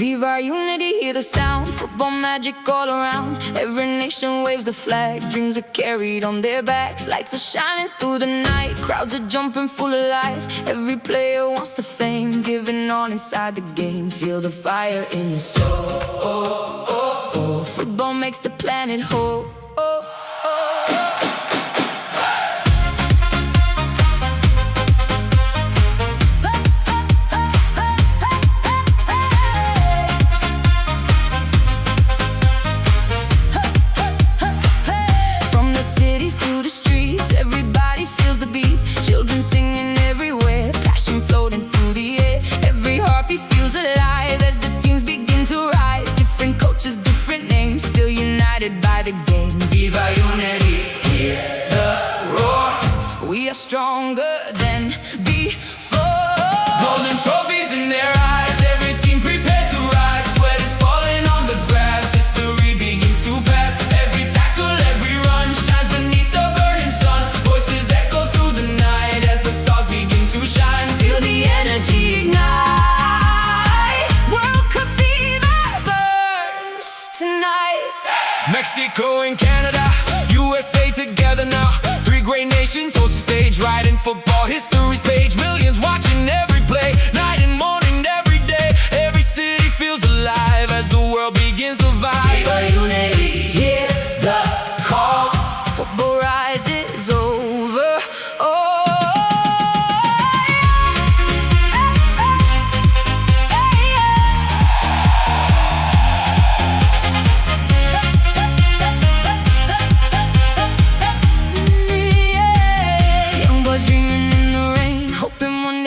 Viva unity, hear the sound, football magic all around. Every nation waves the flag, dreams are carried on their backs. Lights are shining through the night, crowds are jumping full of life. Every player wants the fame, giving all inside the game. Feel the fire in your soul. Oh, oh, oh. Football makes the planet whole. Oh, oh, oh. Children singing everywhere, passion floating through the air. Every heartbeat feels alive as the teams begin to rise. Different coaches, different names, still united by the game. Viva unity, hear the roar. We are stronger than before. Golden trophies in their eyes, every team prepared to rise. Sweat is falling on the grass, history begins to pass. Every tackle, every run shines beneath the burning sun. Voices echo through the night as the stars begin to shine. Feel the energy ignite. World Cup fever burns tonight. Mexico and Canada, USA together now. Three great nations host the stage, writing football history's page. Millions watching every play, night and morning, every day. Every city feels alive as the world begins to vibe. Viva unity, hear the call. Football rises over.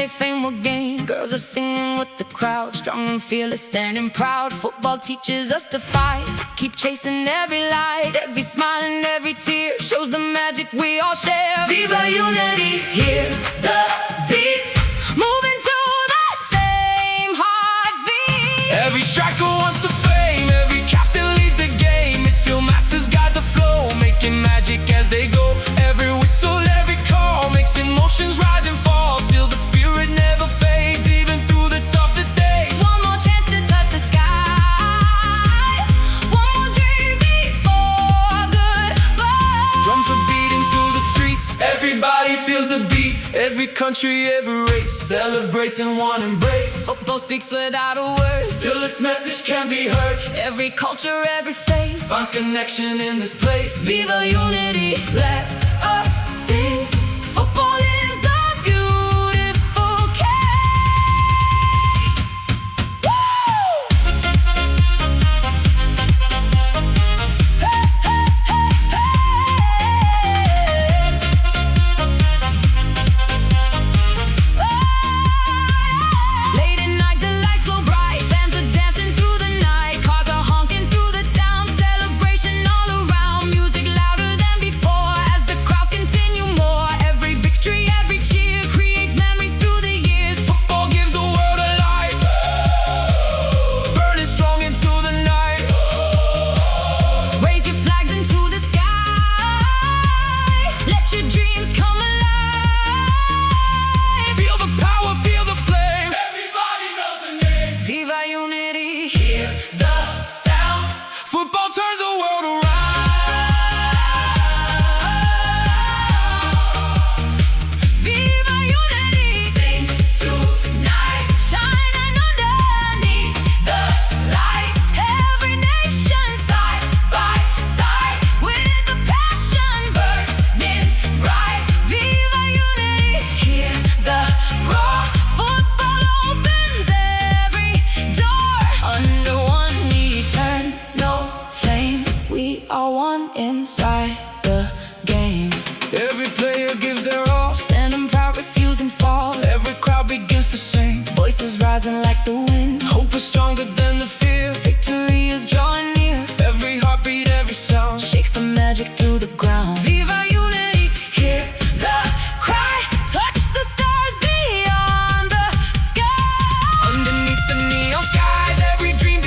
Fame will gain. Girls are singing with the crowd, strong and fearless, standing proud. Football teaches us to fight, to keep chasing every light. Every smile and every tear shows the magic we all share. Viva unity, hear the beat, moving to the same heartbeat. Every striker wants the fame, every captain leads the game. Midfield masters guide the flow, making magic as they go. Every whistle, every call makes emotions rise and fall. Still the spirit never fades, even through the toughest days. One more chance to touch the sky, one more dream before goodbye. Drums are beating through the streets, everybody feels the beat. Every country, every race celebrates in one embrace. Football speaks without a word, Still its message can be heard. every culture, every faith Finds connection in this place. Viva unity, let us sing. Football is the beautiful game. Woo! Hey, hey, hey, hey. Oh, late at night, the lights glow bright. Fans are dancing through the night. Cars are honking through the town. Celebration all around. Music louder than before as the crowds continue more. Every victory, every cheer creates memories through the years. Football gives the world a light, burning strong into the night. Raise your flags into the sky. Let your dreams come alive. Feel the power, feel the flame. Everybody knows the name. Viva unity, hear the sound. Football turns the world around. Viva unity, sing tonight. Shining underneath the lights. Every nation side by side with the passion burning bright. Viva unity, hear the roar. Football opens every door under one eternal flame. We are one inside the game. Every player gives their all. Standing proud, refusing fall. Every crowd begins to sing. Voices rising like the wind. Hope is stronger than the fear. Victory is drawing near. Every heartbeat, every sound Shakes the magic through the ground. Viva unity, hear the cry. Touch the stars beyond the sky. underneath the neon skies. Every dream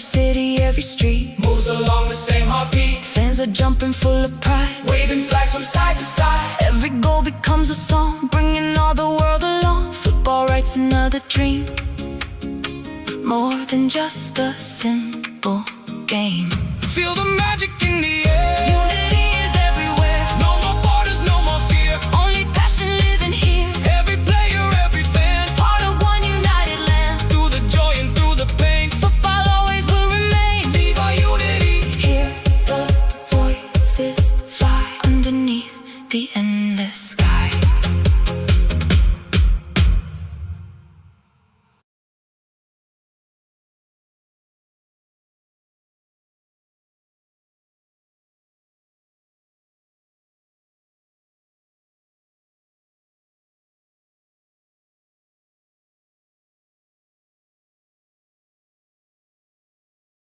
city, every street moves along the same heartbeat. Fans are jumping full of pride, Waving flags from side to side. every goal becomes a song, bringing all the world along. Football writes another dream, more than just a simple game. Feel the magic in the air.